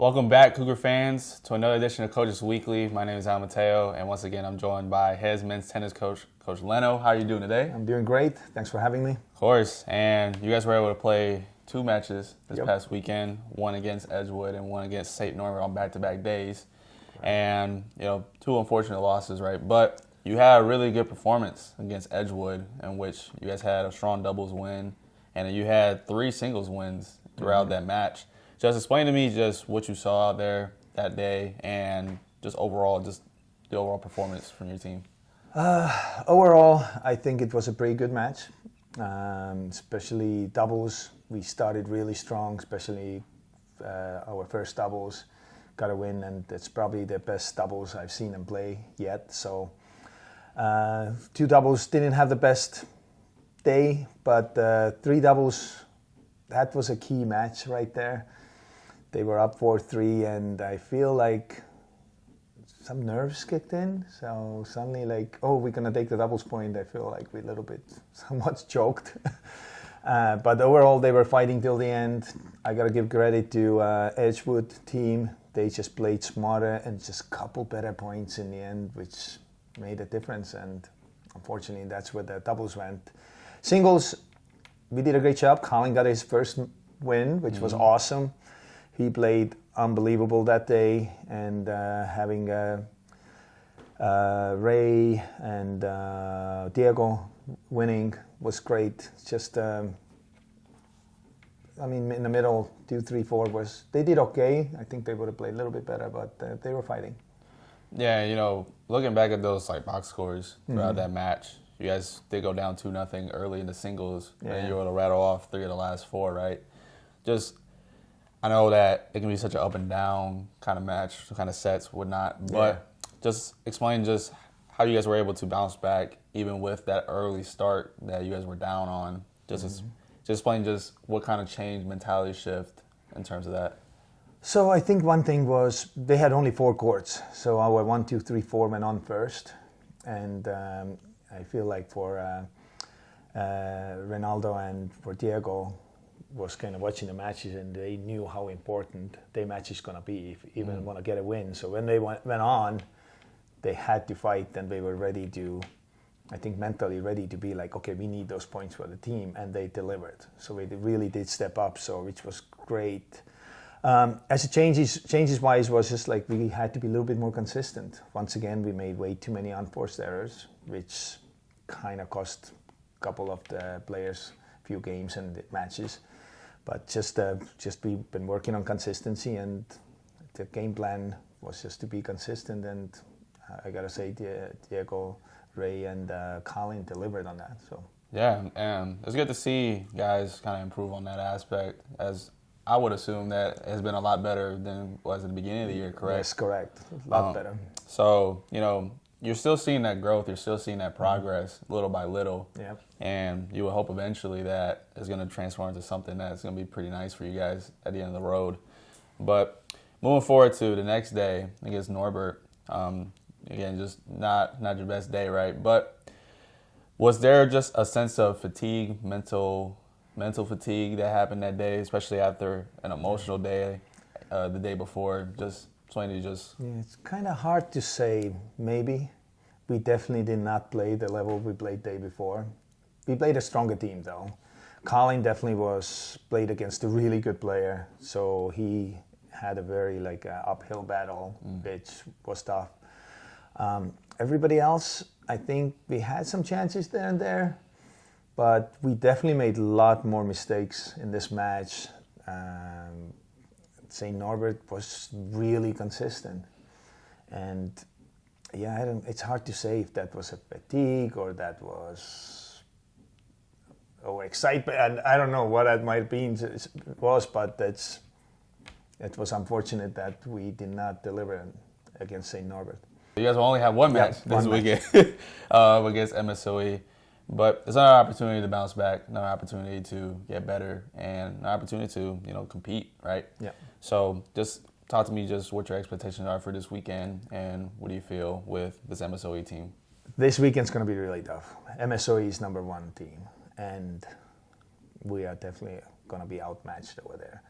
Welcome back, Cougar fans, to another edition of Coaches Weekly. My name is Al Mateo, and once again, I'm joined by Hez men's tennis coach, Coach Leno. How are you doing today? I'm doing great. Thanks for having me. Of course. And you guys were able to play two matches this past weekend, one against Edgewood and one against St. Norbert on back-to-back days. Right. And, two unfortunate losses, right? But you had a really good performance against Edgewood, in which you guys had a strong doubles win, and you had 3 singles wins throughout that match. Just explain to me just what you saw out there that day and just the overall performance from your team. Overall, I think it was a pretty good match, especially doubles. We started really strong, especially our first doubles. Got a win, and it's probably the best doubles I've seen them play yet. So 2 doubles didn't have the best day, but 3 doubles, that was a key match right there. They were up 4-3, and I feel like some nerves kicked in. So suddenly, we're going to take the doubles point. I feel like we a little bit somewhat choked. But overall, they were fighting till the end. I got to give credit to Edgewood team. They just played smarter and just a couple better points in the end, which made a difference. And unfortunately, that's where the doubles went. Singles, we did a great job. Colin got his first win, which was awesome. He played unbelievable that day, and having Ray and Diego winning was great. Just, in the middle, 2, 3, 4 they did okay. I think they would have played a little bit better, but they were fighting. Yeah, looking back at those box scores throughout that match, you guys did go down 2-0 early in the singles, and you were able to rattle off 3 of the last 4, right? I know that it can be such an up and down kind of match, kind of sets, whatnot, but just explain just how you guys were able to bounce back even with that early start that you guys were down on. Just explain just what kind of change, mentality shift in terms of that. So I think one thing was they had only 4 courts. So our 1, 2, 3, 4 went on first. And I feel like for Ronaldo and for Diego, was kind of watching the matches, and they knew how important their match is going to be if even want to get a win. So when they went on, they had to fight, and they were ready to, I think mentally ready to be like, okay, we need those points for the team, and they delivered. So they really did step up, which was great. As it changes-wise was just like we had to be a little bit more consistent. Once again, we made way too many unforced errors, which kind of cost a couple of the players a few games and matches. But just we've been working on consistency, and the game plan was just to be consistent. And I gotta say, Diego, Ray, and Colin delivered on that. So yeah, and it's good to see guys kind of improve on that aspect. As I would assume that has been a lot better than it was at the beginning of the year, correct? Yes, correct. A lot better. So you're still seeing that growth. You're still seeing that progress little by little. Yeah. And you will hope eventually that is going to transform into something that's going to be pretty nice for you guys at the end of the road. But moving forward to the next day against Norbert, again, just not your best day, right? But was there just a sense of fatigue, mental fatigue that happened that day, especially after an emotional day the day before? Yeah, it's kind of hard to say. Maybe we definitely did not play the level we played day before. We played a stronger team though. Colin definitely played against a really good player, so he had a very uphill battle, which was tough. Everybody else, I think we had some chances there and there, but we definitely made a lot more mistakes in this match. St. Norbert was really consistent, and it's hard to say if that was a fatigue or that was excitement, and I don't know what that might be was, but it was unfortunate that we did not deliver against St. Norbert. You guys will only have one match this weekend against MSOE. But it's another opportunity to bounce back, another opportunity to get better, and an opportunity to, compete, right? Yeah. So just talk to me just what your expectations are for this weekend, and what do you feel with this MSOE team? This weekend's going to be really tough. MSOE is #1 team, and we are definitely going to be outmatched over there.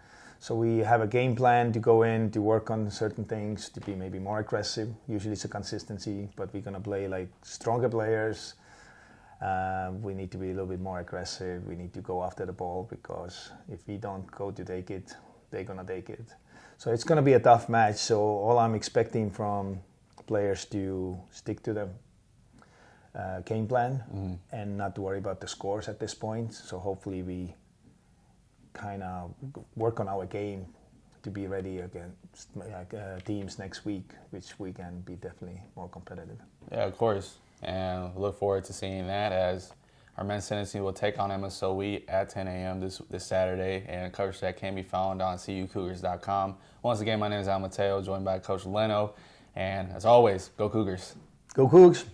So we have a game plan to go in, to work on certain things, to be maybe more aggressive. Usually it's a consistency, but we're going to play like stronger players. We need to be a little bit more aggressive. We need to go after the ball, because if we don't go to take it, they're going to take it. So it's going to be a tough match. So all I'm expecting from players to stick to the game plan and not to worry about the scores at this point. So hopefully we kind of work on our game to be ready against teams next week, which we can be definitely more competitive. Yeah, of course. And look forward to seeing that, as our men's tennis team will take on MSOE at 10 a.m. this Saturday. And coverage that can be found on CUCougars.com. Once again, my name is Al Mateo, joined by Coach Leno. And as always, go Cougars. Go Cougs!